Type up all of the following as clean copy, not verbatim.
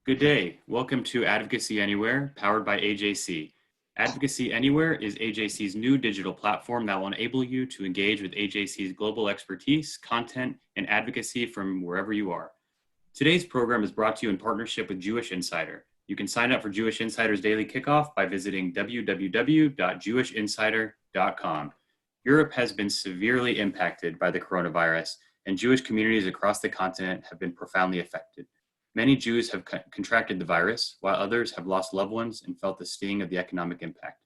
Good day. Welcome to Advocacy Anywhere, powered by AJC. Advocacy Anywhere is AJC's new digital platform that will enable you to engage with AJC's global expertise, content, and advocacy from wherever you are. Today's program is brought to you in partnership with Jewish Insider. You can sign up for Jewish Insider's daily kickoff by visiting www.jewishinsider.com. Europe has been severely impacted by the coronavirus, and Jewish communities across the continent have been profoundly affected. Many Jews have contracted the virus, while others have lost loved ones and felt the sting of the economic impact.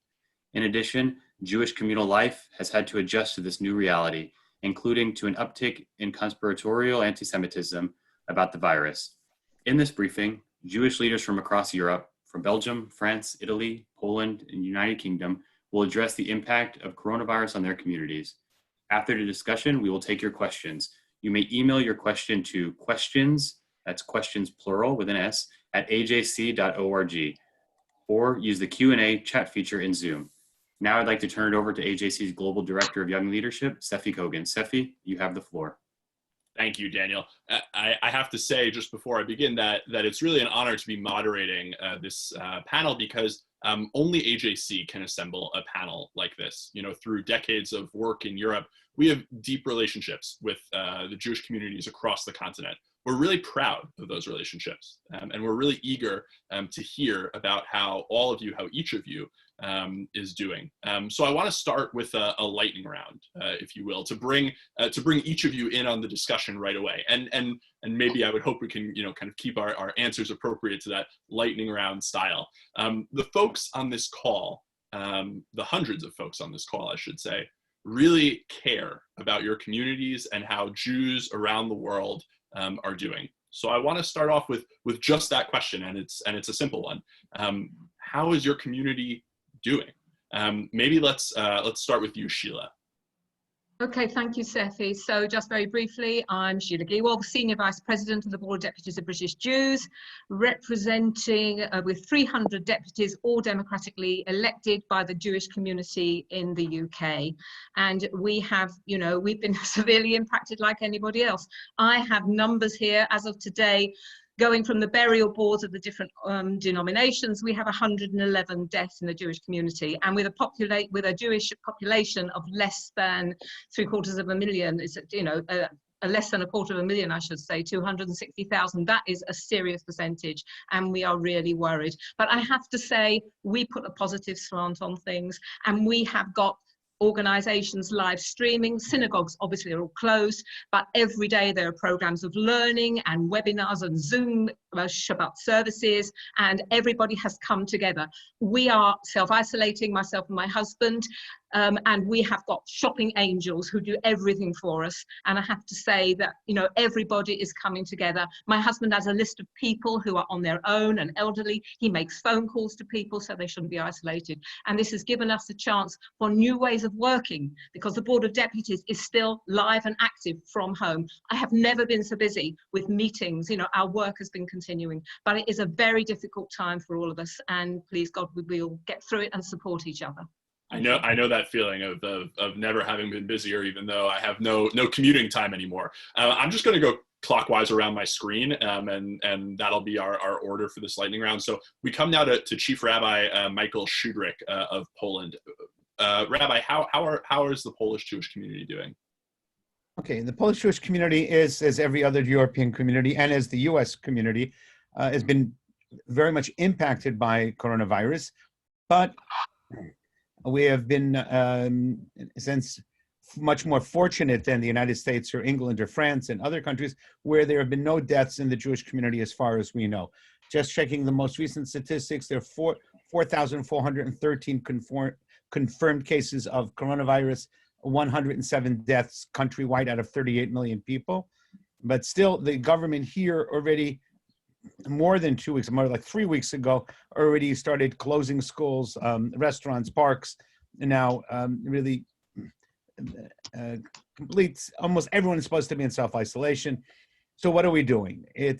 In addition, Jewish communal life has had to adjust to this new reality, including to an uptick in conspiratorial antisemitism about the virus. In this briefing, Jewish leaders from across Europe, from Belgium, France, Italy, Poland, and United Kingdom, will address the impact of coronavirus on their communities. After the discussion, we will take your questions. You may email your question to questions, that's questions plural with an S, at ajc.org, or use the Q&A chat feature in Zoom. Now I'd like to turn it over to AJC's Global Director of Young Leadership, Sefi Kogan. Sefi, you have the floor. Thank you, Daniel. I have to say just before I begin that it's really an honor to be moderating this panel because only AJC can assemble a panel like this. You know, through decades of work in Europe, we have deep relationships with the Jewish communities across the continent. We're really proud of those relationships, and we're really eager to hear about how each of you is doing. So I want to start with a lightning round, if you will, to bring each of you in on the discussion right away. And maybe I would hope we can, kind of keep our answers appropriate to that lightning round style. The folks on this call, the hundreds of folks on this call, I should say, really care about your communities and how Jews around the world are doing. So I want to start off with just that question, and it's a simple one. How is your community doing? Maybe let's start with you, Sheila. Okay, thank you, Sefi. So just very briefly, I'm Sheila Giewolf, Senior Vice President of the Board of Deputies of British Jews, representing with 300 deputies, all democratically elected by the Jewish community in the UK. And we have, we've been severely impacted like anybody else. I have numbers here as of today. Going from the burial boards of the different denominations, we have 111 deaths in the Jewish community, and with a Jewish population of less than 750,000, it's less than 250,000, I should say, 260,000. That is a serious percentage, and we are really worried. But I have to say, we put a positive slant on things, and we have got organizations live streaming. Synagogues obviously are all closed, but every day there are programs of learning and webinars and Zoom Shabbat services, and everybody has come together. We are self-isolating, myself and my husband, and we have got shopping angels who do everything for us. And I have to say that, everybody is coming together. My husband has a list of people who are on their own and elderly. He makes phone calls to people so they shouldn't be isolated. And this has given us a chance for new ways of working, because the Board of Deputies is still live and active from home. I have never been so busy with meetings. Our work has been continuing, but it is a very difficult time for all of us. And please God, we'll get through it and support each other. I know that feeling of never having been busier, even though I have no commuting time anymore. I'm just going to go clockwise around my screen, and that'll be our order for this lightning round. So we come now to Chief Rabbi Michael Shudrick of Poland. Rabbi, how is the Polish Jewish community doing? Okay, the Polish Jewish community is, as every other European community and as the U.S. community, has been very much impacted by coronavirus, but we have been, in a sense, much more fortunate than the United States or England or France and other countries where there have been no deaths in the Jewish community as far as we know. Just checking the most recent statistics, there are 4,413 confirmed cases of coronavirus, 107 deaths countrywide out of 38 million people. But still, the government here already, more than 2 weeks, more like 3 weeks ago, already started closing schools, restaurants, parks, and now really complete, almost everyone is supposed to be in self-isolation. So what are we doing? We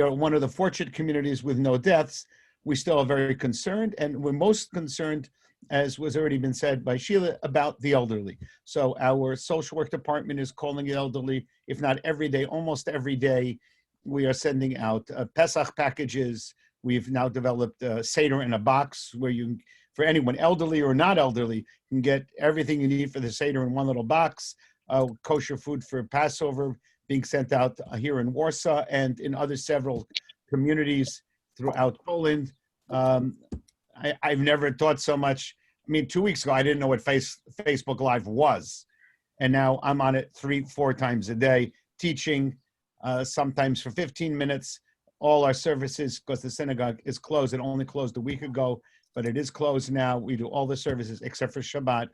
are one of the fortunate communities with no deaths. We still are very concerned, and we're most concerned, as was already been said by Sheila, about the elderly. So our social work department is calling the elderly, if not every day, almost every day, We are sending out Pesach packages. We've now developed Seder in a box where you, for anyone elderly or not elderly, can get everything you need for the Seder in one little box. Kosher food for Passover being sent out here in Warsaw and in other several communities throughout Poland. I've never thought so much. I mean, 2 weeks ago, I didn't know what Facebook Live was. And now I'm on it 3-4 times a day, teaching, sometimes for 15 minutes. All our services, because the synagogue is closed. It only closed a week ago, but it is closed now. We do all the services except for Shabbat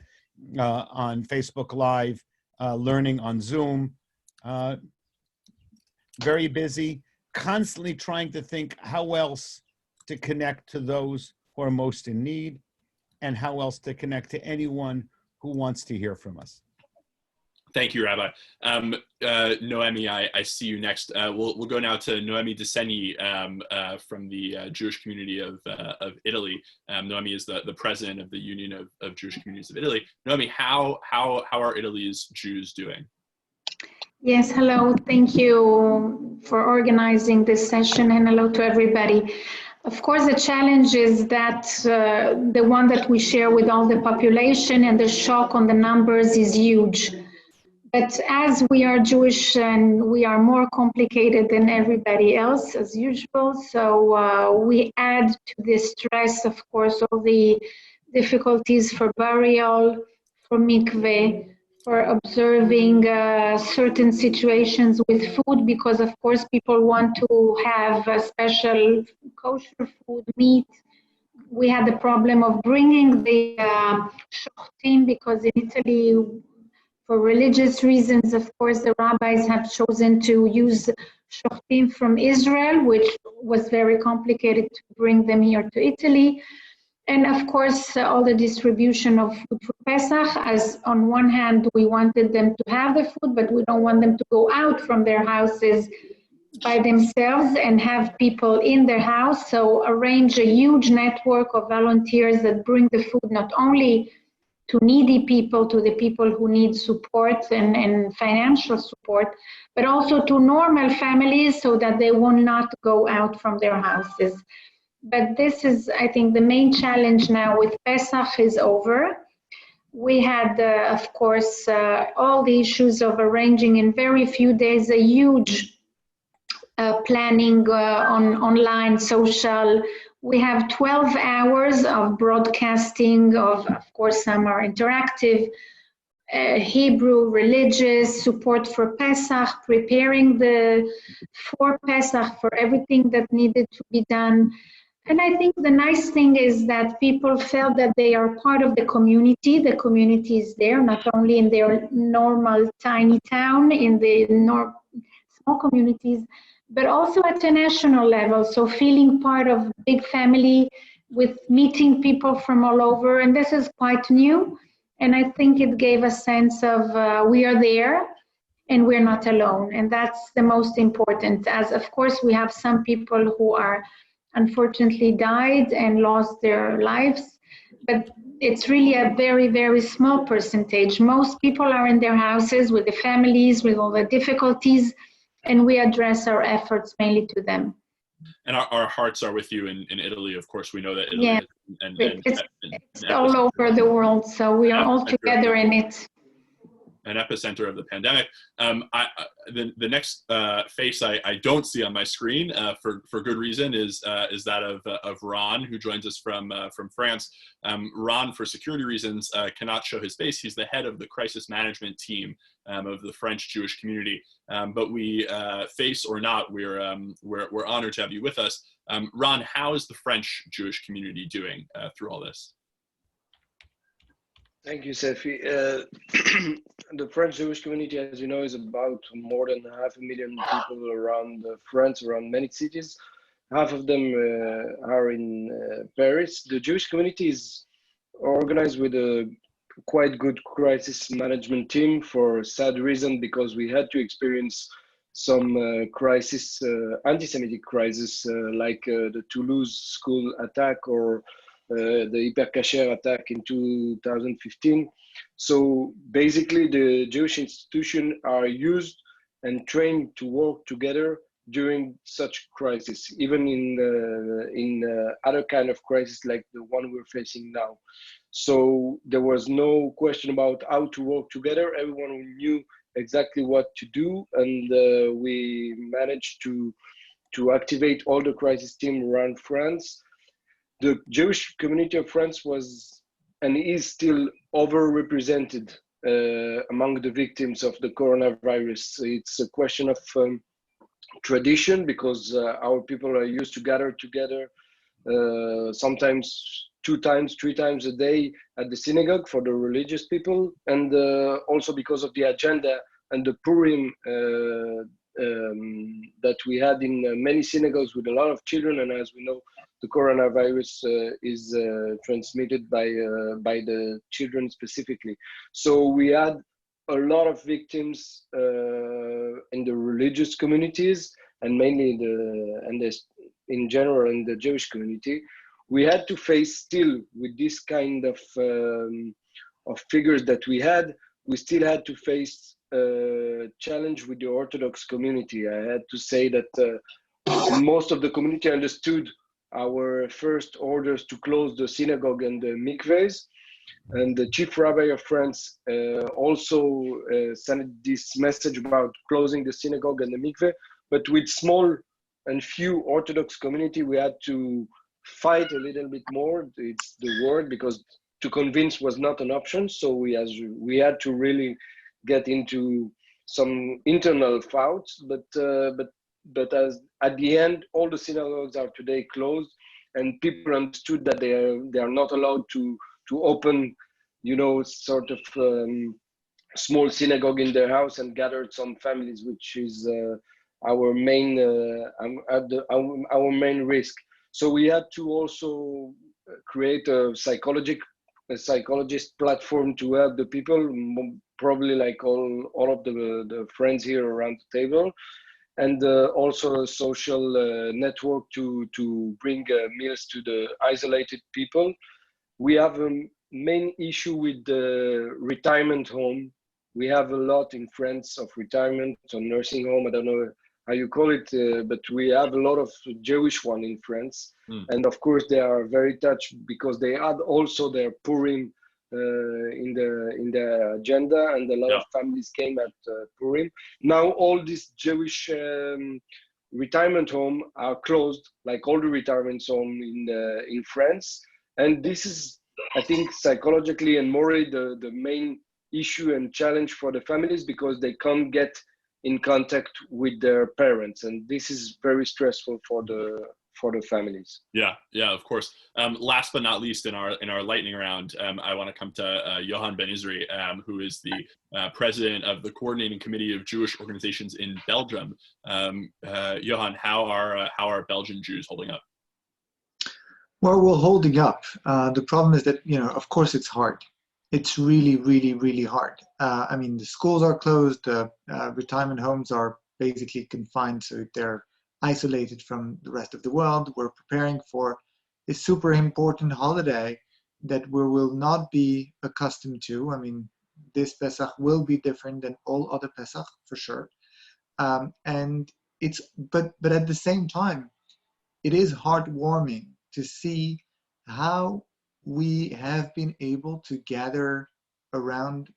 on Facebook Live, learning on Zoom. Very busy, constantly trying to think how else to connect to those who are most in need and how else to connect to anyone who wants to hear from us. Thank you, Rabbi. Noemi, I see you next. We'll go now to Noemi Deseni from the Jewish community of Italy. Noemi is the president of the Union of Jewish Communities of Italy. Noemi, how are Italy's Jews doing? Yes, hello. Thank you for organizing this session, and hello to everybody. Of course, the challenge is that the one that we share with all the population, and the shock on the numbers is huge. But as we are Jewish and we are more complicated than everybody else as usual, so we add to this stress, of course, all the difficulties for burial, for mikveh, for observing certain situations with food, because of course people want to have a special kosher food, meat. We had the problem of bringing the shochtim, because in Italy, for religious reasons, of course, the rabbis have chosen to use shochtim from Israel, which was very complicated to bring them here to Italy. And of course, all the distribution of food for Pesach, as on one hand, we wanted them to have the food, but we don't want them to go out from their houses by themselves and have people in their house. So arrange a huge network of volunteers that bring the food not only to needy people, to the people who need support and financial support, but also to normal families so that they will not go out from their houses. But this is, I think, the main challenge now with Pesach is over. We had, of course, all the issues of arranging in very few days a huge planning on online, social. We have 12 hours of broadcasting of course, some are interactive, Hebrew, religious, support for Pesach, preparing for Pesach, for everything that needed to be done. And I think the nice thing is that people felt that they are part of the community. The community is there, not only in their normal tiny town, in the small communities, but also at a national level. So feeling part of a big family with meeting people from all over. And this is quite new. And I think it gave a sense of we are there and we're not alone. And that's the most important, as of course we have some people who are unfortunately died and lost their lives, but it's really a very, very small percentage. Most people are in their houses with the families, with all the difficulties, and we address our efforts mainly to them. And our hearts are with you in Italy. Of course, we know that Italy it's all over the world, so we are all together in it. An epicenter of the pandemic. The next face I don't see on my screen for good reason is that of Ron, who joins us from France. Ron, for security reasons, cannot show his face. He's the head of the crisis management team of the French Jewish community. But we, face or not, we're honored to have you with us. Ron, how is the French Jewish community doing through all this? Thank you, Sefi. The French Jewish community, as you know, is about more than 500,000 people around France, around many cities. Half of them are in Paris. The Jewish community is organized with a quite good crisis management team for a sad reason, because we had to experience some crisis, anti-Semitic crisis, like the Toulouse school attack or the Hypercacher attack in 2015. So basically the Jewish institutions are used and trained to work together during such crisis, even in other kind of crisis like the one we're facing now. So there was no question about how to work together. Everyone knew exactly what to do, and we managed to activate all the crisis team around France. The Jewish community of France was and is still overrepresented among the victims of the coronavirus. It's a question of tradition, because our people are used to gather together sometimes 2 times, 3 times a day at the synagogue for the religious people, and also because of the agenda and the Purim that we had in many synagogues with a lot of children. And as we know, the coronavirus is transmitted by the children specifically. So we had a lot of victims in the religious communities, and mainly in general in the Jewish community. We had to face still with this kind of figures that we had. We still had to face challenge with the Orthodox community. I had to say that most of the community understood our first orders to close the synagogue and the mikvehs. And the chief rabbi of France also sent this message about closing the synagogue and the mikveh. But with small and few Orthodox community, we had to fight a little bit more. It's the word, because to convince was not an option. So we had to really get into some internal fights. But as at the end, all the synagogues are today closed, and people understood that they are not allowed to open, sort of small synagogue in their house and gathered some families, which is our main risk. So we had to also create a psychologist platform to help the people, probably like all of the friends here around the table, and also a social network to bring meals to the isolated people. We have a main issue with the retirement home. We have a lot in France of retirement or nursing home. I don't know how you call it, but we have a lot of Jewish one in France. And of course they are very touched because they had also their Purim in the agenda, and a lot of families came at Purim. Now all these Jewish retirement home are closed, like all the retirement home in France. And this is, I think, psychologically and morally the main issue and challenge for the families, because they can't get in contact with their parents, and this is very stressful for the families. Yeah, of course. Last but not least, in our lightning round, I want to come to Johan Ben Isri, who is the president of the Coordinating Committee of Jewish Organizations in Belgium. Johan, how are Belgian Jews holding up? Well, we're holding up. The problem is that, of course it's hard. It's really, really, really hard. I mean, the schools are closed, the retirement homes are basically confined, so they're isolated from the rest of the world. We're preparing for a super important holiday that we will not be accustomed to. I mean, this Pesach will be different than all other Pesach, for sure. And it's, but at the same time, it is heartwarming to see how we have been able to gather around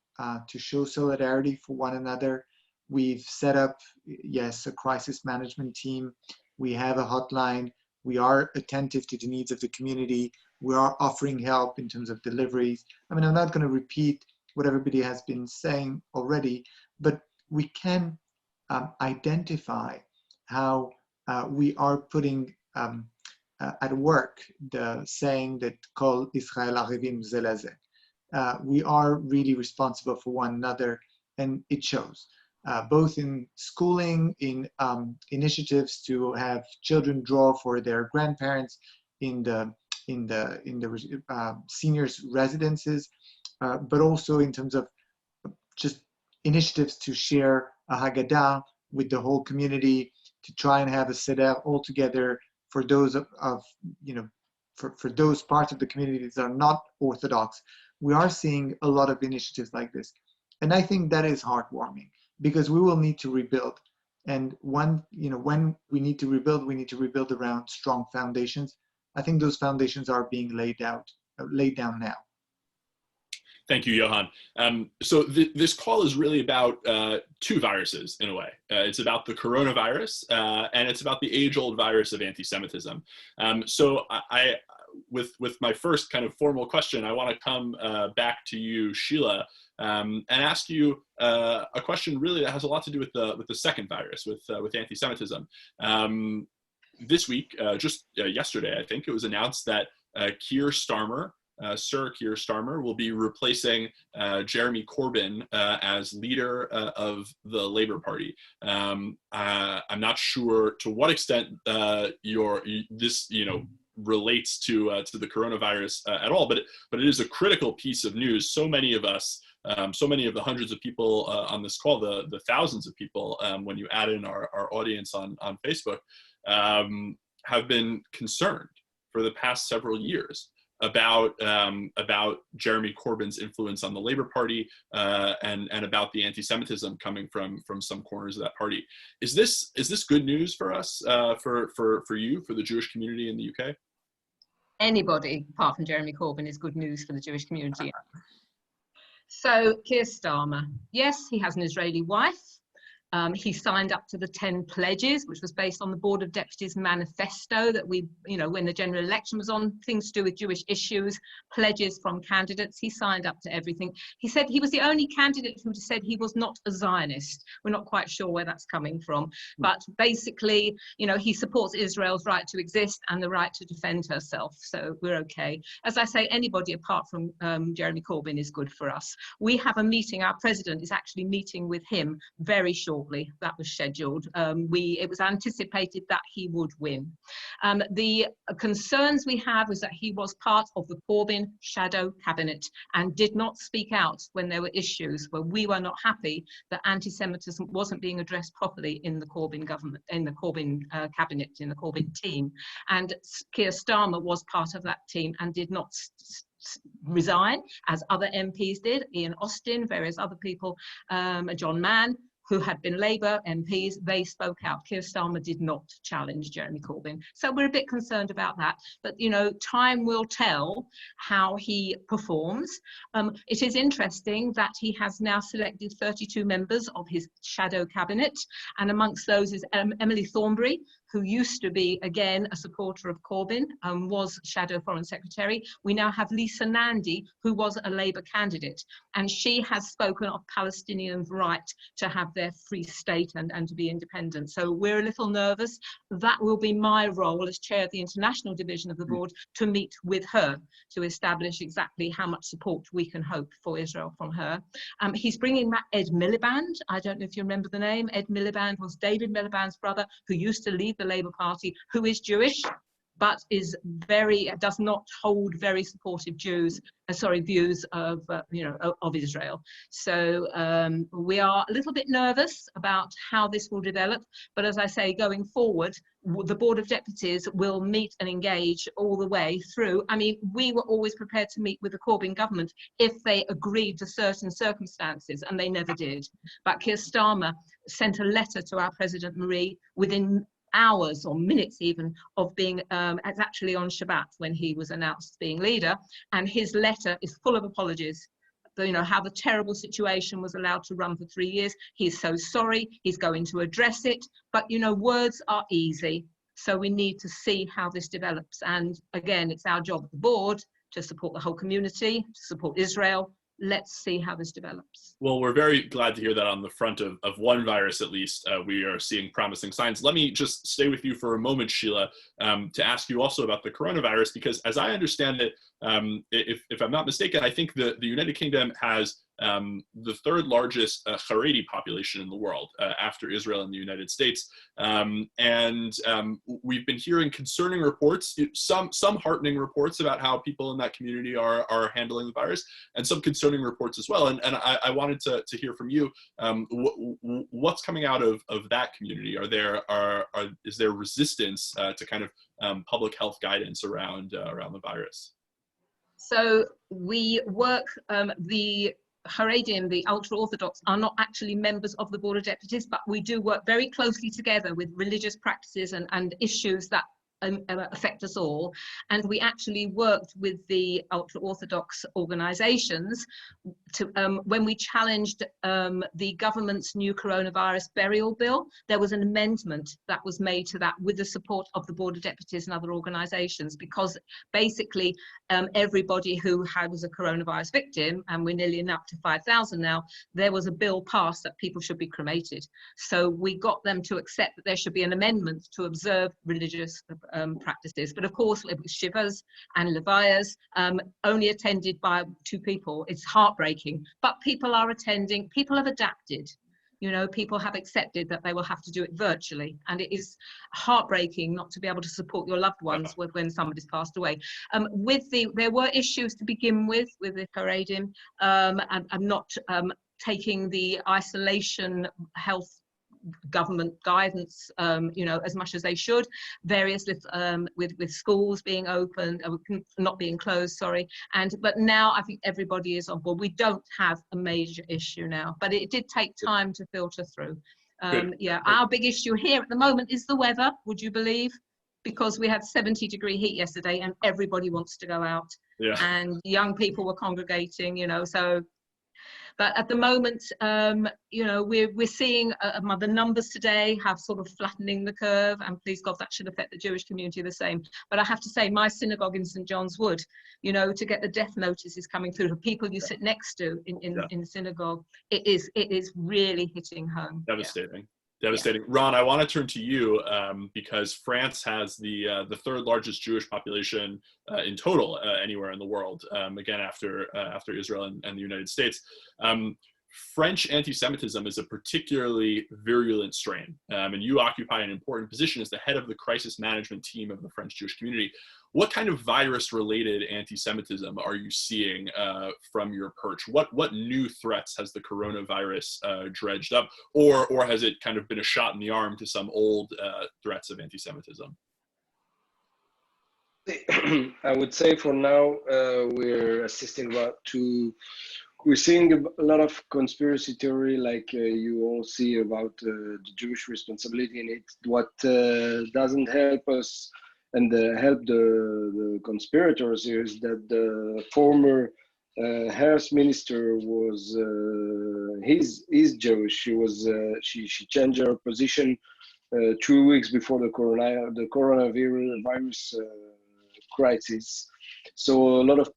to show solidarity for one another. We've set up, yes, a crisis management team. We have a hotline. We are attentive to the needs of the community. We are offering help in terms of deliveries. I mean, I'm not going to repeat what everybody has been saying already, but we can identify how we are putting at work the saying that Kol Israel Arivim Ze Leze. We are really responsible for one another, and it shows. Both in schooling, in initiatives to have children draw for their grandparents, in the seniors' residences, but also in terms of just initiatives to share a Haggadah with the whole community, to try and have a seder all together for those for those parts of the community that are not Orthodox. We are seeing a lot of initiatives like this, and I think that is heartwarming, because we will need to rebuild. And when we need to rebuild around strong foundations. I think those foundations are being laid down now. Thank you, Johan. So this call is really about two viruses in a way. It's about the coronavirus and it's about the age-old virus of anti-Semitism. So with my first kind of formal question, I want to come back to you, Sheila, and ask you a question really that has a lot to do with the second virus, with anti-Semitism. This week, just yesterday, I think it was announced that Keir Starmer, Sir Keir Starmer, will be replacing Jeremy Corbyn as leader of the Labour Party. I'm not sure to what extent this relates to the coronavirus at all, but it is a critical piece of news. So many of us, so many of the hundreds of people on this call, the thousands of people, when you add in our audience on Facebook, have been concerned for the past several years about Jeremy Corbyn's influence on the Labour Party and about the anti-Semitism coming from some corners of that party. Is this good news for us, for you, for the Jewish community in the UK? Anybody apart from Jeremy Corbyn is good news for the Jewish community. So Keir Starmer, yes, he has an Israeli wife. He signed up to the 10 pledges, which was based on the Board of Deputies manifesto that we, when the general election was on, things to do with Jewish issues, pledges from candidates. He signed up to everything. He said he was the only candidate who said he was not a Zionist. We're not quite sure where that's coming from, but basically, he supports Israel's right to exist and the right to defend herself. So we're okay. As I say, anybody apart from Jeremy Corbyn is good for us. We have a meeting. Our president is actually meeting with him very shortly. That was scheduled. It was anticipated that he would win. The concerns we have is that he was part of the Corbyn shadow cabinet and did not speak out when there were issues where we were not happy that anti-Semitism wasn't being addressed properly in the Corbyn government, in the Corbyn cabinet, in the Corbyn team. And Keir Starmer was part of that team and did not resign, as other MPs did, Ian Austin, various other people, John Mann, who had been Labour MPs, they spoke out. Keir Starmer did not challenge Jeremy Corbyn. So we're a bit concerned about that. But, time will tell how he performs. It is interesting that he has now selected 32 members of his shadow cabinet. And amongst those is Emily Thornberry, who used to be, again, a supporter of Corbyn, was Shadow Foreign Secretary. We now have Lisa Nandy, who was a Labour candidate, and she has spoken of Palestinians' right to have their free state and to be independent. So we're a little nervous. That will be my role as chair of the international division of the board, to meet with her to establish exactly how much support we can hope for Israel from her. He's bringing back Ed Miliband. I don't know if you remember the name. Ed Miliband was David Miliband's brother, who used to lead the Labour Party, who is Jewish, but does not hold very supportive views of Israel. So we are a little bit nervous about how this will develop. But as I say, going forward, the Board of Deputies will meet and engage all the way through. I mean, we were always prepared to meet with the Corbyn government if they agreed to certain circumstances, and they never did. But Keir Starmer sent a letter to our President Marie within hours or minutes even of being actually on Shabbat when he was announced being leader, and his letter is full of apologies. How the terrible situation was allowed to run for 3 years. He's so sorry, he's going to address it, but words are easy, so we need to see how this develops. And again, it's our job at the board to support the whole community, to support Israel. Let's see how this develops. Well, we're very glad to hear that on the front of one virus, at least, we are seeing promising signs. Let me just stay with you for a moment, Sheila, to ask you also about the coronavirus, because as I understand it, if I'm not mistaken, I think the United Kingdom has the third largest Haredi population in the world after Israel and the United States. We've been hearing concerning reports, some heartening reports about how people in that community are handling the virus, and some concerning reports as well. And I wanted to hear from you, what's coming out of that community? Is there resistance to kind of public health guidance around the virus? So we work, the Haredim, the ultra-Orthodox, are not actually members of the Board of Deputies, but we do work very closely together with religious practices and issues that affect us all. And we actually worked with the ultra-Orthodox organisations to, when we challenged the government's new coronavirus burial bill. There was an amendment that was made to that with the support of the Board of Deputies and other organisations, because basically everybody who was a coronavirus victim, and we're nearly up to 5,000 now, there was a bill passed that people should be cremated. So we got them to accept that there should be an amendment to observe religious practices. But of course, it was shivas and levayas, only attended by 2 people. It's heartbreaking, but people are attending. People have adapted. You know, people have accepted that they will have to do it virtually, and it is heartbreaking not to be able to support your loved ones when somebody's passed away. There were issues to begin with the Haredim, and not taking the isolation health government guidance, you know, as much as they should. Various with schools being open, not being closed, sorry. But now I think everybody is on board. We don't have a major issue now, but it did take time to filter through. Yeah, our big issue here at the moment is the weather. Would you believe? Because we had 70-degree heat yesterday, and everybody wants to go out. Yeah. And young people were congregating, you know, so. But at the moment, you know, we're seeing the numbers today have sort of flattening the curve, and please God, that should affect the Jewish community the same. But I have to say, my synagogue in St. John's Wood, you know, to get the death notices coming through for people you sit next to in the synagogue, it is really hitting home. Devastating. Yeah. Devastating. Yeah. Ron, I want to turn to you because France has the 3rd largest Jewish population in total anywhere in the world. Again, after Israel and the United States. French anti-Semitism is a particularly virulent strain, and you occupy an important position as the head of the crisis management team of the French Jewish community. What kind of virus-related anti-Semitism are you seeing from your perch? What new threats has the coronavirus dredged up, or has it kind of been a shot in the arm to some old threats of anti-Semitism? I would say for now we're seeing a lot of conspiracy theory, like you all see about the Jewish responsibility in it. What doesn't help us and help the conspirators here is that the former health minister was he's Jewish. She changed her position 2 weeks before the coronavirus crisis. So a lot of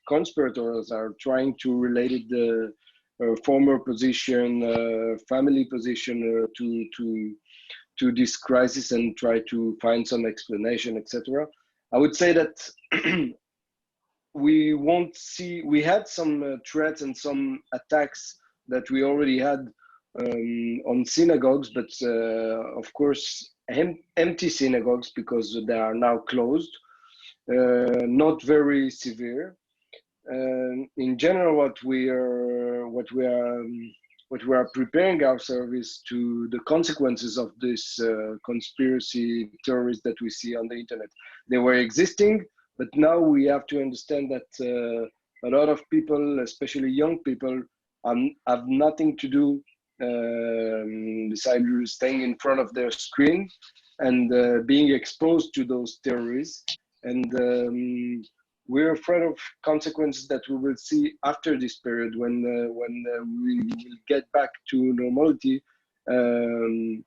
conspirators are trying to relate the former position, family position to this crisis and try to find some explanation, etc. I would say that we had some threats and some attacks that we already had on synagogues, but of course empty synagogues because they are now closed. Not very severe. In general, what we are preparing ourselves is to the consequences of this conspiracy theories that we see on the internet. They were existing, but now we have to understand that a lot of people, especially young people, have nothing to do besides staying in front of their screen and being exposed to those theories. And we're afraid of consequences that we will see after this period when we will get back to normality. There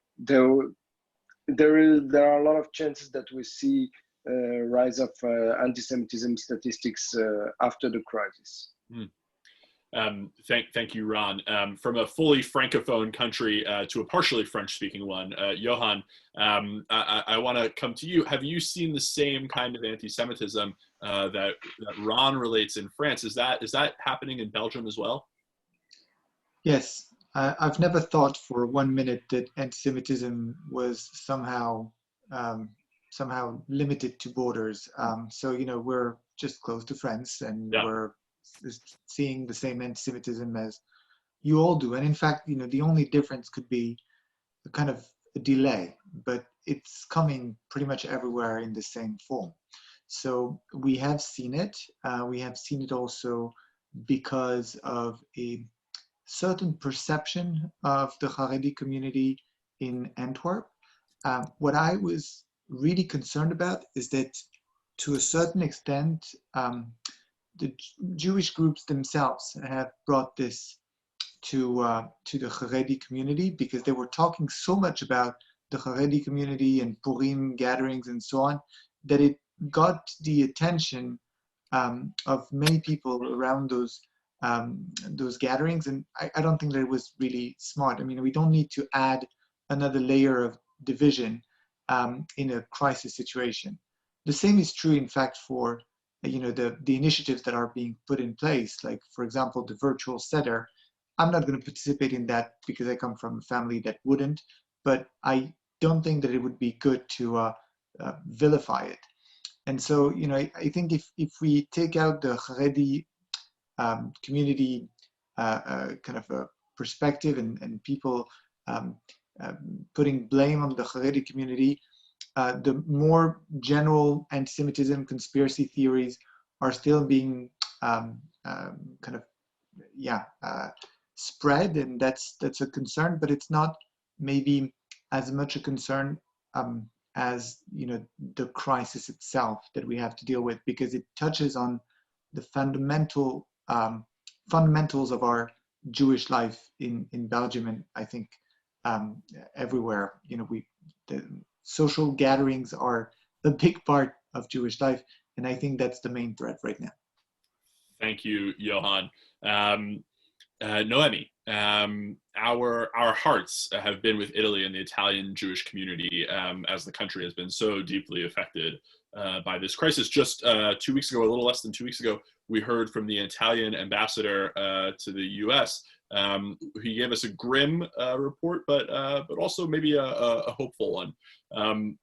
are a lot of chances that we see rise of anti-Semitism statistics after the crisis. Thank you, Ron. From a fully Francophone country to a partially French-speaking one, Johan, I want to come to you. Have you seen the same kind of anti-Semitism that Ron relates in France? Is that happening in Belgium as well? Yes, I've never thought for 1 minute that anti-Semitism was somehow limited to borders. So you know, we're just close to France, and we're seeing the same anti-Semitism as you all do. And in fact, you know, the only difference could be a kind of a delay, but it's coming pretty much everywhere in the same form. So we have seen it. We have seen it also because of a certain perception of the Haredi community in Antwerp. What I was really concerned about is that to a certain extent, the Jewish groups themselves have brought this to the Haredi community, because they were talking so much about the Haredi community and Purim gatherings and so on, that it got the attention of many people around those gatherings. And I don't think that it was really smart. I mean, we don't need to add another layer of division in a crisis situation. The same is true, in fact, for the initiatives that are being put in place, like, for example, the virtual Seder. I'm not going to participate in that because I come from a family that wouldn't, but I don't think that it would be good to vilify it. And so, I think if we take out the Haredi community kind of a perspective and people putting blame on the Haredi community, the more general anti-Semitism conspiracy theories are still being spread, and that's a concern, but it's not maybe as much a concern as the crisis itself that we have to deal with, because it touches on the fundamentals of our Jewish life in Belgium, and I think everywhere. The social gatherings are a big part of Jewish life, and I think that's the main threat right now. Thank you, Johan. Noemi, our hearts have been with Italy and the Italian Jewish community as the country has been so deeply affected by this crisis. Just 2 weeks ago, a little less than 2 weeks ago, we heard from the Italian ambassador to the U.S. He gave us a grim report, but also maybe a hopeful one.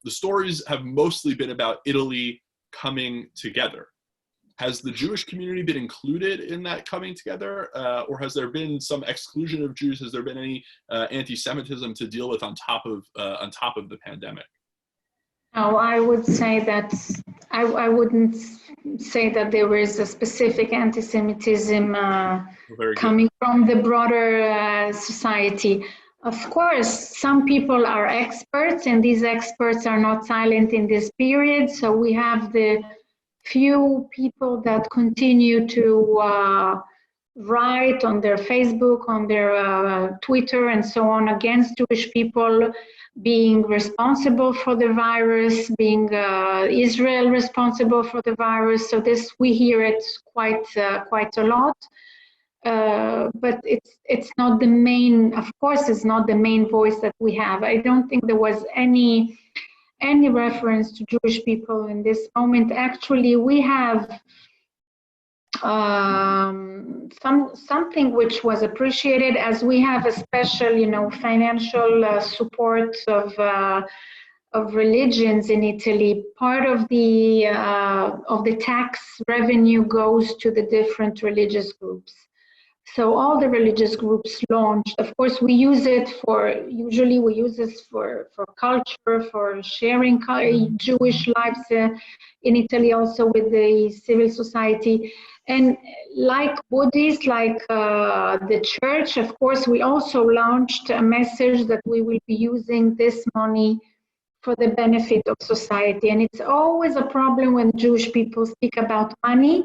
The stories have mostly been about Italy coming together. Has the Jewish community been included in that coming together, or has there been some exclusion of Jews? Has there been any anti-Semitism to deal with on top of the pandemic? No, I would say that I wouldn't say that there is a specific anti-Semitism coming from the broader society. Of course, some people are experts, and these experts are not silent in this period. So we have the few people that continue to write on their Facebook, on their Twitter, and so on against Jewish people being responsible for the virus, being Israel responsible for the virus. So this, we hear it quite a lot. But it's not the main, of course, it's not the main voice that we have. I don't think there was any reference to Jewish people in this moment. Actually, we have something which was appreciated, as we have a special, financial support of religions in Italy. Part of the tax revenue goes to the different religious groups. So all the religious groups launched, of course, we use it usually we use this for culture, for sharing Jewish lives in Italy, also with the civil society. And like Buddhists, like the church, of course, we also launched a message that we will be using this money for the benefit of society. And it's always a problem when Jewish people speak about money.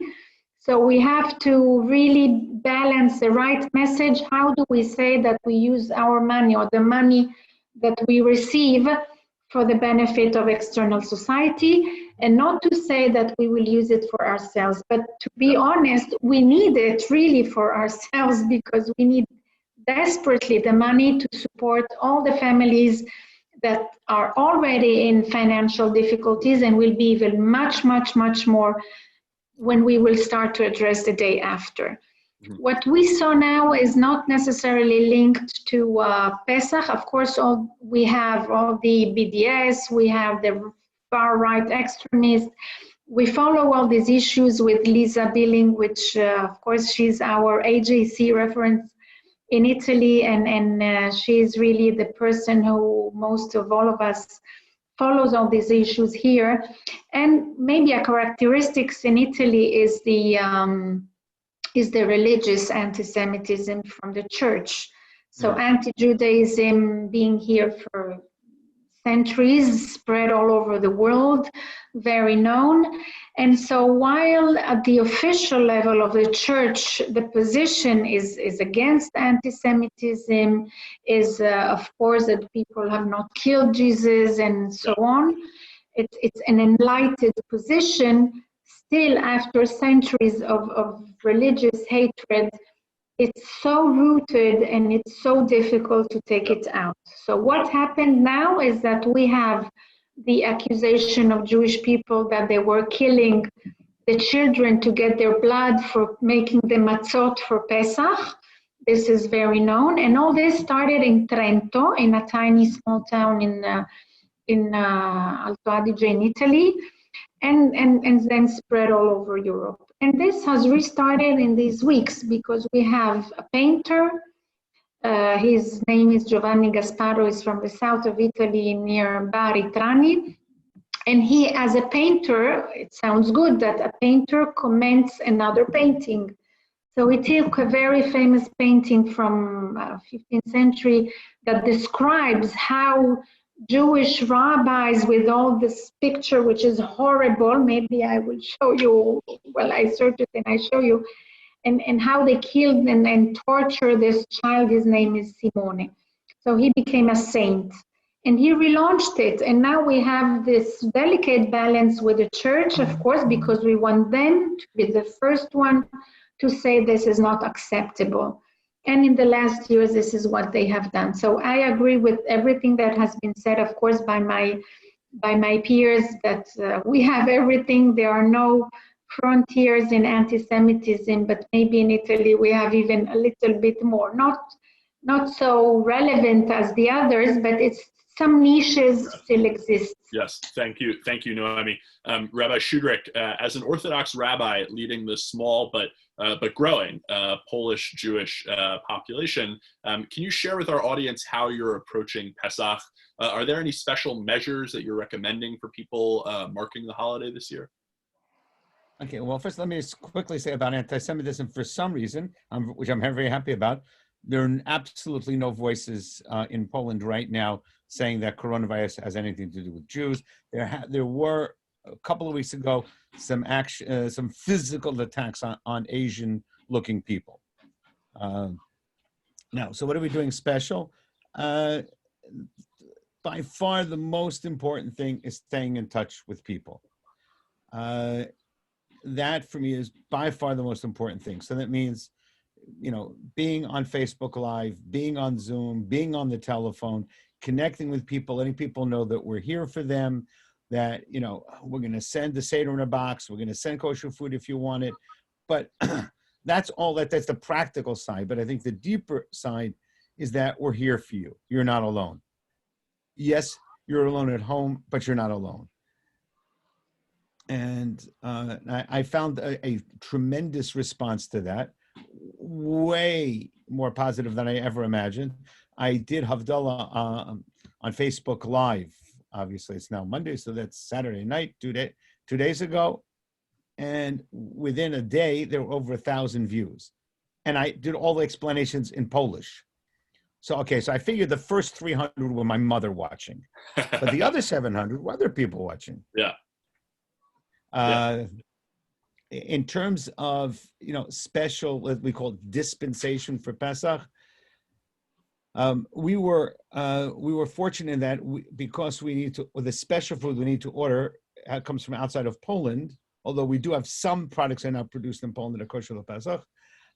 So we have to really balance the right message. How do we say that we use our money, or the money that we receive, for the benefit of external society, and not to say that we will use it for ourselves. But to be honest, we need it really for ourselves, because we need desperately the money to support all the families that are already in financial difficulties, and will be even much, much, much more when we will start to address the day after. Mm-hmm. What we saw now is not necessarily linked to Pesach. Of course, we have all the BDS, we have the far-right extremists. We follow all these issues with Lisa Billing, which of course she's our AJC reference in Italy, and she's really the person who most of all of us follows all these issues here. And maybe a characteristics in Italy is is the religious anti-Semitism from the church. So anti-Judaism being here for centuries, spread all over the world, very known. And so while at the official level of the church, the position is against anti-Semitism, is of course that people have not killed Jesus and so on. It's an enlightened position. Still, after centuries of religious hatred, it's so rooted and it's so difficult to take it out. So what happened now is that we have the accusation of Jewish people that they were killing the children to get their blood for making the matzot for Pesach. This is very known. And all this started in Trento, in a tiny small town in Alto Adige in Italy, and then spread all over Europe. And this has restarted in these weeks because we have a painter. His name is Giovanni Gasparo. He's from the south of Italy near Bari, Trani. And he, as a painter, it sounds good that a painter comments another painting. So he took a very famous painting from 15th century that describes how Jewish rabbis, with all this picture, which is horrible, maybe I will show you, well, I search it and I show you, and how they killed and tortured this child. His name is Simone. So he became a saint. And he relaunched it. And now we have this delicate balance with the church, of course, because we want them to be the first one to say this is not acceptable. And in the last years, this is what they have done. So I agree with everything that has been said, of course, by my peers, that we have everything. There are no frontiers in anti-Semitism, but maybe in Italy we have even a little bit more. Not so relevant as the others, but it's some niches still exist. Yes, thank you, Noemi. Rabbi Shudrick, as an Orthodox rabbi leading the small but growing Polish Jewish population, can you share with our audience how you're approaching Pesach? Are there any special measures that you're recommending for people marking the holiday this year? Okay, well, first let me just quickly say about anti-Semitism. For some reason, which I'm very happy about, there are absolutely no voices in Poland right now saying that coronavirus has anything to do with Jews. There were a couple of weeks ago some physical attacks on Asian-looking people. Now, so what are we doing special? By far, the most important thing is staying in touch with people. That for me is by far the most important thing. So that means, being on Facebook Live, being on Zoom, being on the telephone, connecting with people, letting people know that we're here for them, that, we're going to send the Seder in a box, we're going to send kosher food if you want it. But that's the practical side. But I think the deeper side is that we're here for you. You're not alone. Yes, you're alone at home, but you're not alone. And I found a tremendous response to that, way more positive than I ever imagined. I did Havdalah on Facebook Live. Obviously, it's now Monday, so that's Saturday night, 2 days ago. And within a day, there were over 1,000 views. And I did all the explanations in Polish. So I figured the first 300 were my mother watching, but the other 700 were other people watching. Yeah. In terms of special, what we call dispensation for Pesach, we were fortunate in that because we need to, the special food we need to order comes from outside of Poland. Although we do have some products that are now produced in Poland that are kosher to Pesach,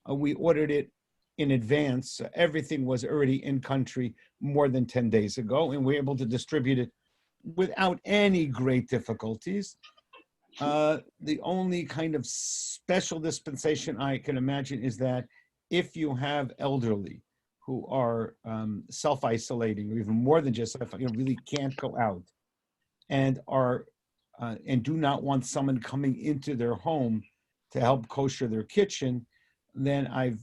we ordered it in advance. So everything was already in country more than 10 days ago, and we were able to distribute it without any great difficulties. The only kind of special dispensation I can imagine is that if you have elderly who are self-isolating, or even more than just really can't go out, and are and do not want someone coming into their home to help kosher their kitchen, then I've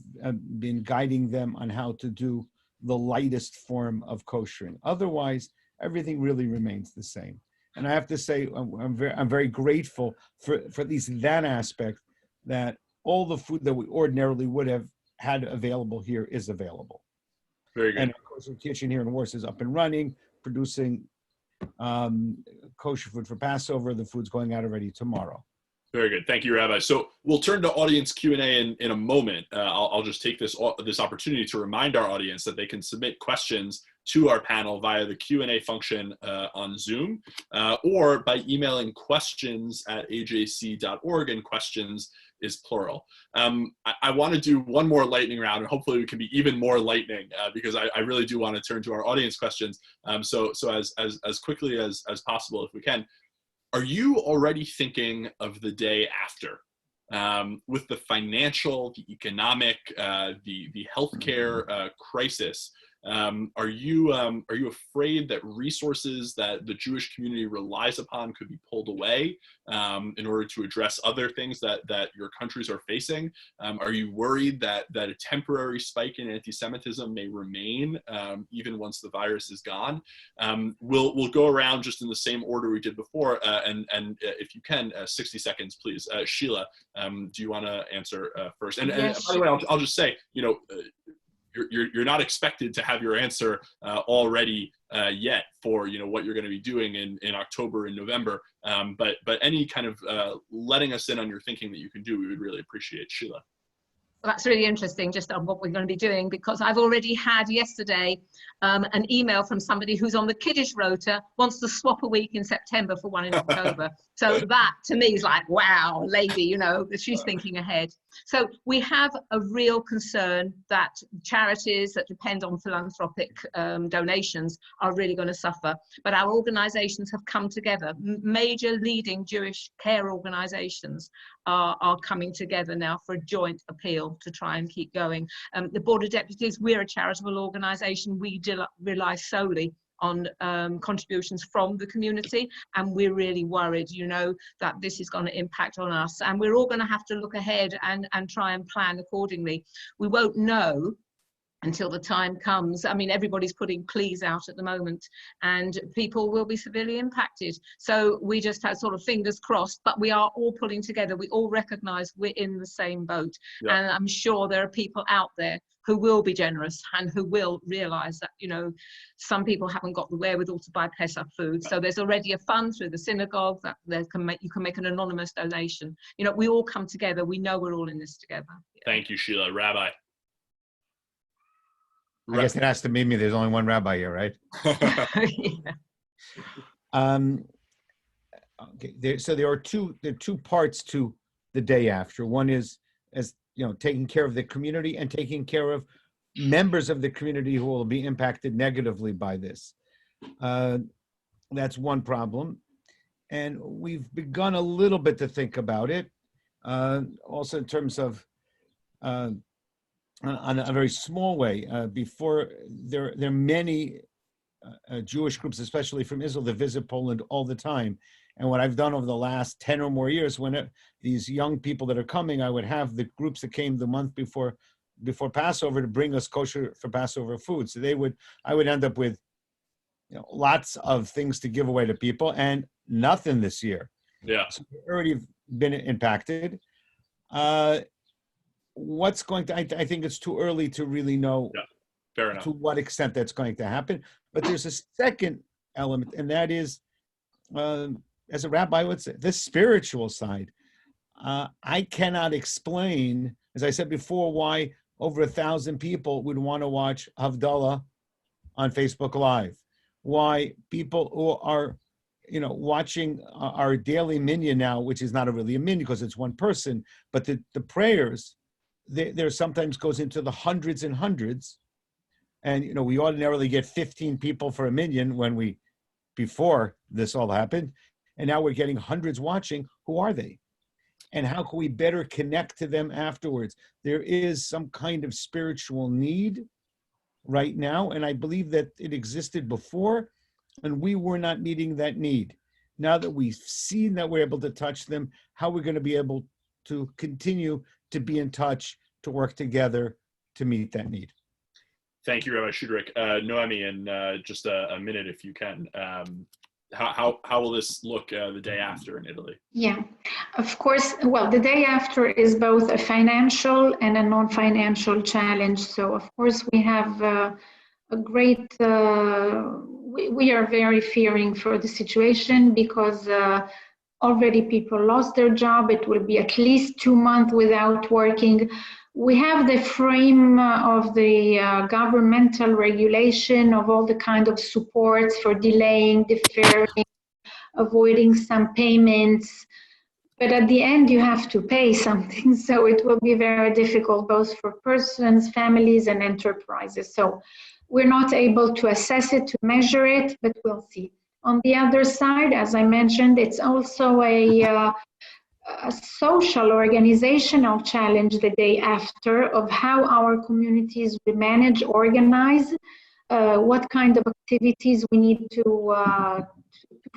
been guiding them on how to do the lightest form of koshering. Otherwise, everything really remains the same. And I have to say, I'm very grateful for at least that aspect, that all the food that we ordinarily would have had available here is available. Very good. And of course, the kitchen here in Warsaw is up and running, producing kosher food for Passover. The food's going out already tomorrow. Very good. Thank you, Rabbi. So we'll turn to audience Q&A in a moment. I'll just take this opportunity to remind our audience that they can submit questions to our panel via the Q&A function on Zoom or by emailing questions@ajc.org, and questions is plural. I want to do one more lightning round, and hopefully we can be even more lightning because I really do want to turn to our audience questions. So as quickly as possible, if we can. Are you already thinking of the day after? With the financial, the economic, the healthcare crisis, are you afraid that resources that the Jewish community relies upon could be pulled away in order to address other things that your countries are facing? Are you worried that a temporary spike in anti-Semitism may remain even once the virus is gone? We'll go around just in the same order we did before, and if you can, 60 seconds, please. Sheila, do you want to answer first? And Yes, by the way, I'll just say, you're not expected to have your answer already yet for what you're going to be doing in October and November. But any kind of letting us in on your thinking that you can do, we would really appreciate. Sheila. Well, that's really interesting, just on what we're going to be doing, because I've already had yesterday an email from somebody who's on the Kiddush rota, wants to swap a week in September for one in October. So that to me is like, wow, lady, she's thinking ahead. So we have a real concern that charities that depend on philanthropic donations are really going to suffer. But our organizations have come together. Major leading Jewish care organizations are coming together now for a joint appeal to try and keep going. The Board of Deputies, we're a charitable organization. We rely solely on contributions from the community, and we're really worried, that this is going to impact on us, and we're all going to have to look ahead and try and plan accordingly. We won't know until the time comes. I mean, everybody's putting pleas out at the moment, and people will be severely impacted. So we just have sort of fingers crossed, but we are all pulling together. We all recognize we're in the same boat. Yeah. And I'm sure there are people out there who will be generous and who will realize that, some people haven't got the wherewithal to buy Pesach food. So there's already a fund through the synagogue that you can make an anonymous donation. We all come together. We know we're all in this together. Yeah. Thank you, Sheila. Rabbi. I guess it has to be me. There's only one rabbi here, right? Yeah. Okay. So there are two parts to the day after. One is, taking care of the community and taking care of members of the community who will be impacted negatively by this. That's one problem. And we've begun a little bit to think about it, also in terms of on a very small way. Before there are many Jewish groups, especially from Israel, that visit Poland all the time. And what I've done over the last 10 or more years, when these young people that are coming, I would have the groups that came the month before Passover to bring us kosher for Passover food. So I would end up with lots of things to give away to people, and nothing this year. Yeah, so we've already been impacted. What's going to? I think it's too early to really know. Yeah, fair enough. To what extent that's going to happen. But there's a second element, and that is, as a rabbi would say, the spiritual side. I cannot explain, as I said before, why over 1,000 people would want to watch Havdalah on Facebook Live. Why people who are, watching our daily minyan now, which is not really a minyan because it's one person, but the prayers, there sometimes goes into the hundreds and hundreds. And, we ordinarily get 15 people for a minyan before this all happened. And now we're getting hundreds watching. Who are they? And how can we better connect to them afterwards? There is some kind of spiritual need right now. And I believe that it existed before, and we were not meeting that need. Now that we've seen that we're able to touch them, how we're going to be able to continue to be in touch, to work together to meet that need. Thank you, Rabbi Shudrick. Noemi, in just a minute, if you can. how will this look the day after in Italy? Yeah, of course. Well, the day after is both a financial and a non-financial challenge. So, of course, we have a great, we are very fearing for the situation because already people lost their job. It will be at least 2 months without working. We have the frame of the governmental regulation of all the kind of supports for delaying, deferring, avoiding some payments. But at the end, you have to pay something. So it will be very difficult, both for persons, families, and enterprises. So we're not able to assess it, to measure it, but we'll see. On the other side, as I mentioned, it's also a social organizational challenge the day after of how our communities will manage, organize, what kind of activities we need to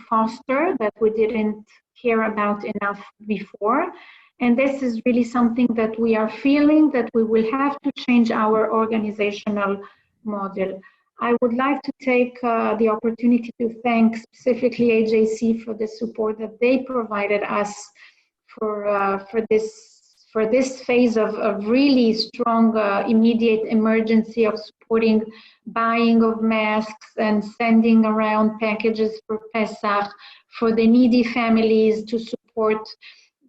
foster that we didn't care about enough before. And this is really something that we are feeling that we will have to change our organizational model. I would like to take the opportunity to thank specifically AJC for the support that they provided us for this phase of really strong immediate emergency of supporting buying of masks and sending around packages for Pesach, for the needy families, to support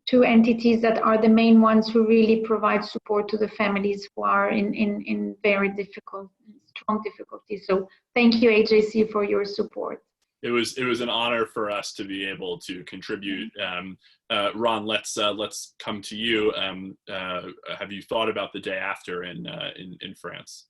two entities that are the main ones who really provide support to the families who are in very strong difficulties. So thank you, AJC, for your support. It was an honor for us to be able to contribute. Ron, let's come to you. Have you thought about the day after in France?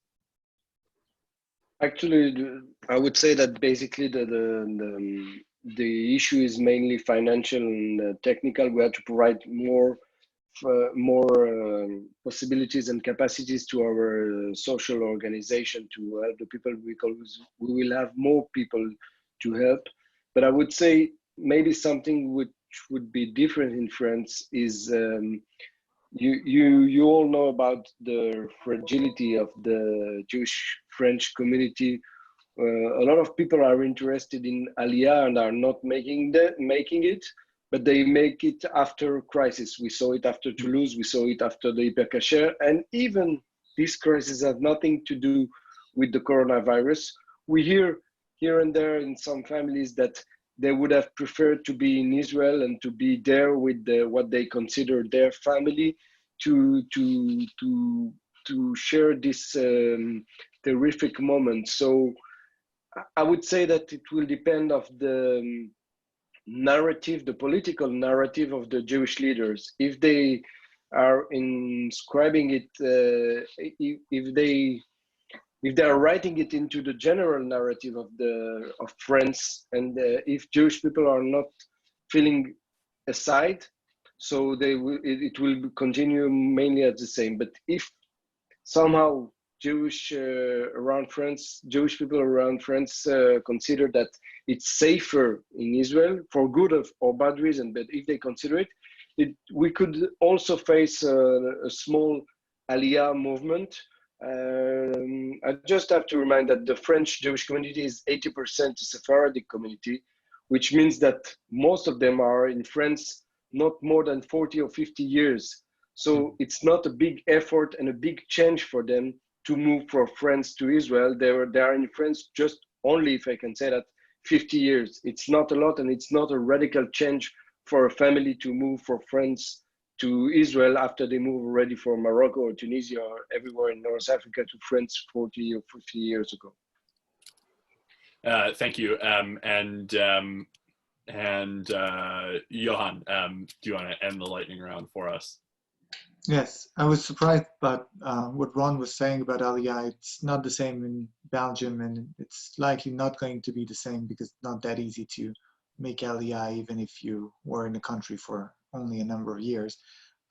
Actually, I would say that basically the issue is mainly financial and technical. We have to provide more possibilities and capacities to our social organization to help the people, because we will have more people to help. But I would say maybe something which would be different in France is you all know about the fragility of the Jewish French community. A lot of people are interested in Aliyah and are not making it, but they make it after crisis. We saw it after Toulouse, we saw it after the Hypercacher, and even this crisis has nothing to do with the coronavirus. We hear here and there in some families that they would have preferred to be in Israel and to be there with what they consider their family to share this terrific moment. So I would say that it will depend of the narrative, the political narrative of the Jewish leaders. If they are inscribing it, if they are writing it into the general narrative of France, and if Jewish people are not feeling aside, so it will continue mainly as the same. But if somehow Jewish people around France consider that it's safer in Israel for good or bad reason, but if they consider it, we could also face a small Aliyah movement. I just have to remind that the French Jewish community is 80% Sephardic community, which means that most of them are in France not more than 40 or 50 years. So it's not a big effort and a big change for them to move from France to Israel. They are in France just only, if I can say that, 50 years. It's not a lot, and it's not a radical change for a family to move from France to Israel after they move already from Morocco or Tunisia or everywhere in North Africa to France 40 or 50 years ago. Thank you. And Johan, do you want to end the lightning round for us? Yes, I was surprised about what Ron was saying about Aliyah. It's not the same in Belgium, and it's likely not going to be the same because it's not that easy to make Aliyah, even if you were in the country for only a number of years.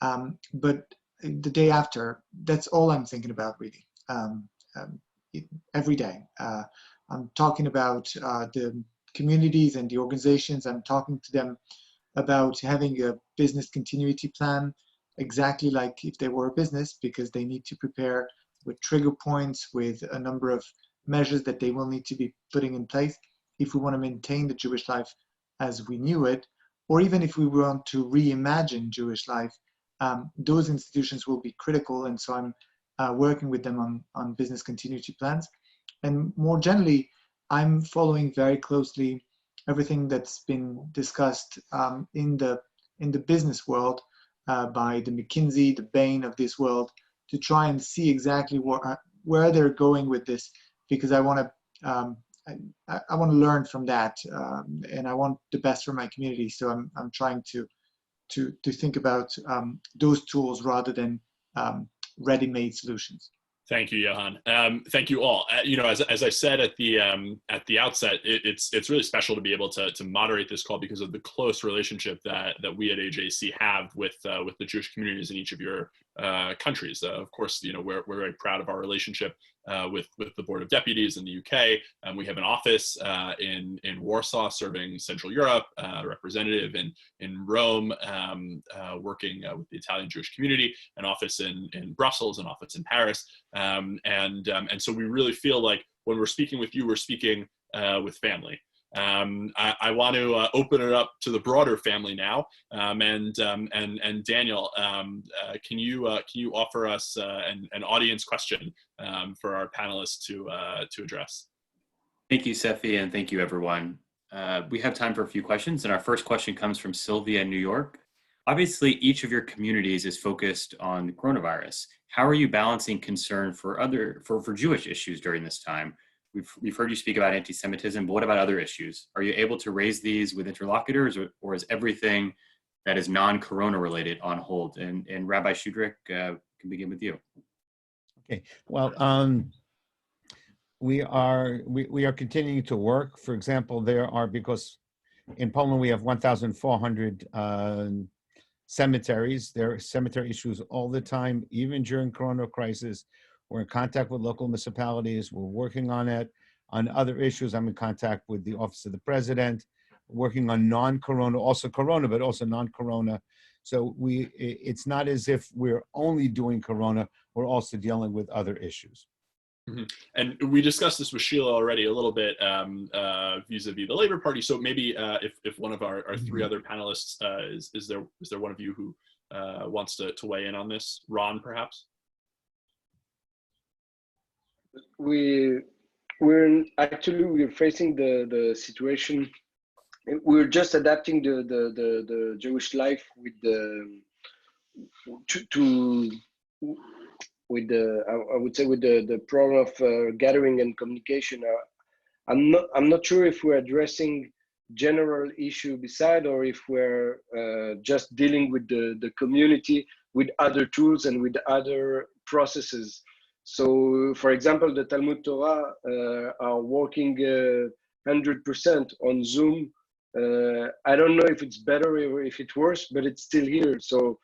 But the day after, that's all I'm thinking about, really, every day. I'm talking about the communities and the organizations. I'm talking to them about having a business continuity plan, exactly like if they were a business, because they need to prepare with trigger points, with a number of measures that they will need to be putting in place. if we want to maintain the Jewish life as we knew it, or even if we want to reimagine Jewish life, those institutions will be critical. And so I'm working with them on business continuity plans. And more generally, I'm following very closely everything that's been discussed in the business world by the McKinsey, the Bain of this world, to try and see exactly where they're going with this, because I want to learn from that, and I want the best for my community. So I'm trying to think about those tools rather than ready-made solutions. Thank you, Johan. Thank you all. You know, as I said at the outset, it's really special to be able to moderate this call because of the close relationship that we at AJC have with the Jewish communities in each of your countries. Of course, you know, we're very proud of our relationship with the Board of Deputies in the UK. We have an office in Warsaw serving Central Europe, a representative in Rome working with the Italian Jewish community, an office in Brussels, an office in Paris. And so we really feel like when we're speaking with you, we're speaking with family. I want to open it up to the broader family now. And Daniel, can you offer us an audience question for our panelists to address? Thank you, Sefi, and thank you, everyone. We have time for a few questions, and our first question comes from Sylvia in New York. Obviously, each of your communities is focused on the coronavirus. How are you balancing concern for Jewish issues during this time? We've heard you speak about anti-Semitism, but what about other issues? Are you able to raise these with interlocutors, or is everything that is non-corona related on hold? And Rabbi Shudrick, can begin with you. Okay. Well, we are continuing to work. For example, because in Poland we have 1,400 cemeteries. There are cemetery issues all the time, even during Corona crisis. We're in contact with local municipalities. We're working on it. On other issues, I'm in contact with the Office of the President, working on non-Corona, also Corona, but also non-Corona. So it's not as if we're only doing Corona, we're also dealing with other issues. Mm-hmm. And we discussed this with Sheila already a little bit vis-a-vis the Labor Party. So maybe if one of our three other panelists, is there one of you who wants to weigh in on this? Ron, perhaps? We're facing the situation. We're just adapting the Jewish life with the I would say with the problem of gathering and communication. I'm not sure if we're addressing general issue beside, or if we're just dealing with the community with other tools and with other processes. So, for example, the Talmud Torah are working 100% on Zoom. I don't know if it's better or if it's worse, but it's still here. So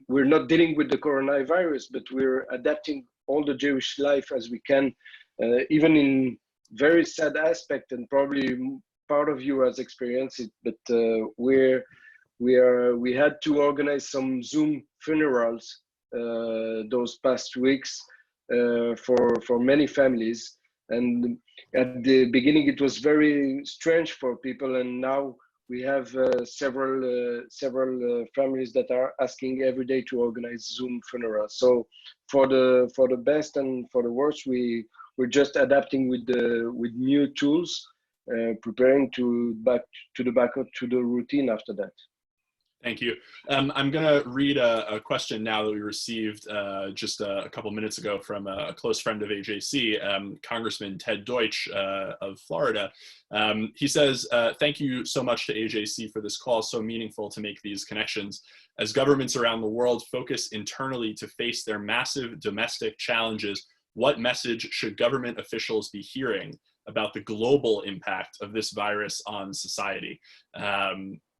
we're not dealing with the coronavirus, but we're adapting all the Jewish life as we can, even in very sad aspect, and probably part of you has experienced it, but we had to organize some Zoom funerals those past weeks for many families. And at the beginning, it was very strange for people, and now we have several families that are asking every day to organize Zoom funerals. So for the best and for the worst, we're just adapting with new tools, preparing to back to the routine after that. Thank you. I'm going to read a question now that we received just a couple minutes ago from a close friend of AJC, Congressman Ted Deutsch of Florida. He says, thank you so much to AJC for this call, so meaningful to make these connections. As governments around the world focus internally to face their massive domestic challenges, what message should government officials be hearing about the global impact of this virus on society?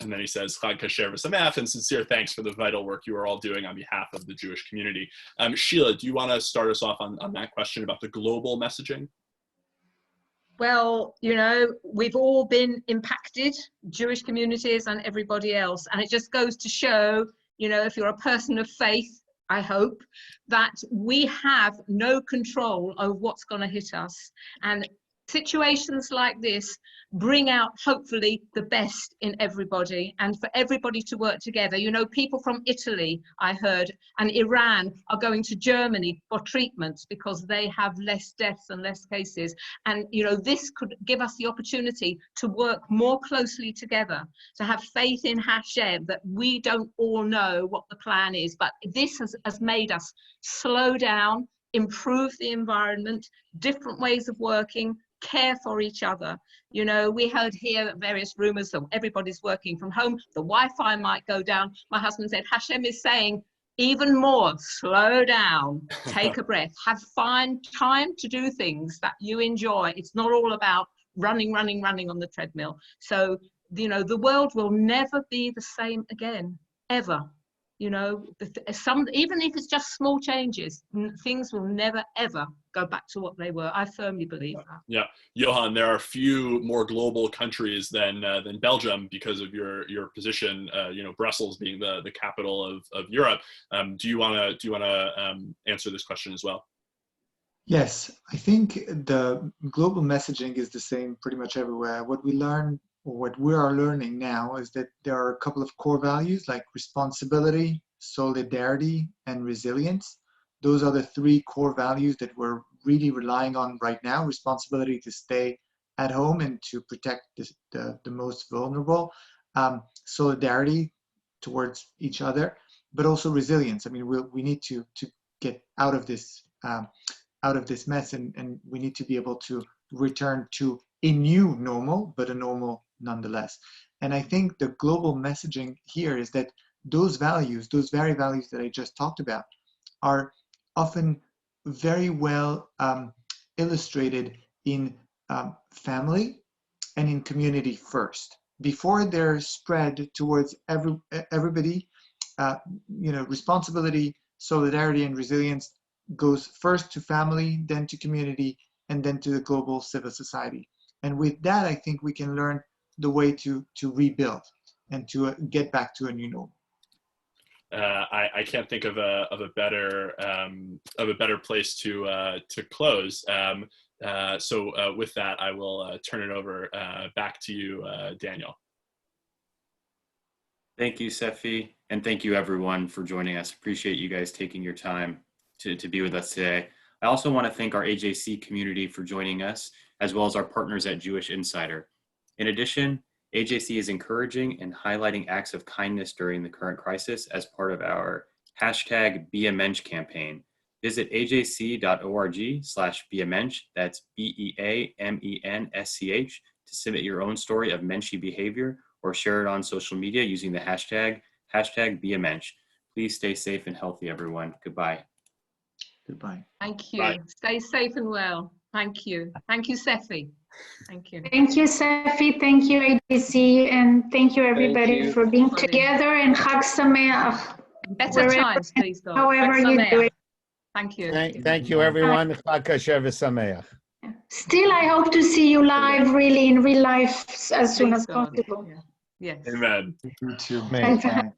And then he says, Chag Kasher v'Sameach, and sincere thanks for the vital work you are all doing on behalf of the Jewish community. Sheila, do you want to start us off on that question about the global messaging? Well, you know, we've all been impacted, Jewish communities and everybody else. And it just goes to show, you know, if you're a person of faith, I hope, that we have no control over what's going to hit us. And situations like this bring out hopefully the best in everybody, and for everybody to work together. You know, people from Italy, I heard, and Iran are going to Germany for treatments because they have less deaths and less cases. And you know, this could give us the opportunity to work more closely together, to have faith in Hashem that we don't all know what the plan is, but this has made us slow down, improve the environment, different ways of working, care for each other. You know, we heard here various rumors that everybody's working from home, the Wi-Fi might go down. My husband said, Hashem is saying even more, slow down, take a breath, find time to do things that you enjoy. It's not all about running on the treadmill. So, you know, the world will never be the same again, ever. You know, even if it's just small changes, things will never, ever go back to what they were. I firmly believe that. Yeah, Johan, there are few more global countries than Belgium because of your position. You know, Brussels being the capital of Europe. Do you want to answer this question as well? Yes, I think the global messaging is the same pretty much everywhere. What we learn, or what we are learning now, is that there are a couple of core values like responsibility, solidarity, and resilience. Those are the three core values that we're really relying on right now. Responsibility to stay at home and to protect the most vulnerable. Solidarity towards each other, but also resilience. I mean, we need to get out of this mess, and we need to be able to return to a new normal, but a normal nonetheless. And I think the global messaging here is that those values, those very values that I just talked about, are often very well illustrated in family and in community first. Before they're spread towards everybody, you know, responsibility, solidarity, and resilience goes first to family, then to community, and then to the global civil society. And with that, I think we can learn the way to rebuild and to get back to a new normal. I can't think of a better place to close. So with that, I will turn it over back to you, Daniel. Thank you, Sefi, and thank you everyone for joining us. Appreciate you guys taking your time to be with us today. I also want to thank our AJC community for joining us, as well as our partners at Jewish Insider. In addition, AJC is encouraging and highlighting acts of kindness during the current crisis as part of our #BeAMensch campaign. Visit ajc.org/beamensch, that's BEAMENSCH, to submit your own story of menschy behavior or share it on social media using the #BeAMensch. Please stay safe and healthy, everyone. Goodbye. Goodbye. Thank you. Bye. Stay safe and well. Thank you. Thank you, Sefi. Thank you. Thank you, Sefi. Thank you, AJC. And thank you, everybody, for being together. And Chag Sameach. Better times, please, God. However you do it. Thank you. Thank you, everyone. Chag Kasher v'Sameach. Still, I hope to see you live, really, in real life, as soon as Please, God. possible. Yeah. Yes. Amen. You too. Amen. Bye.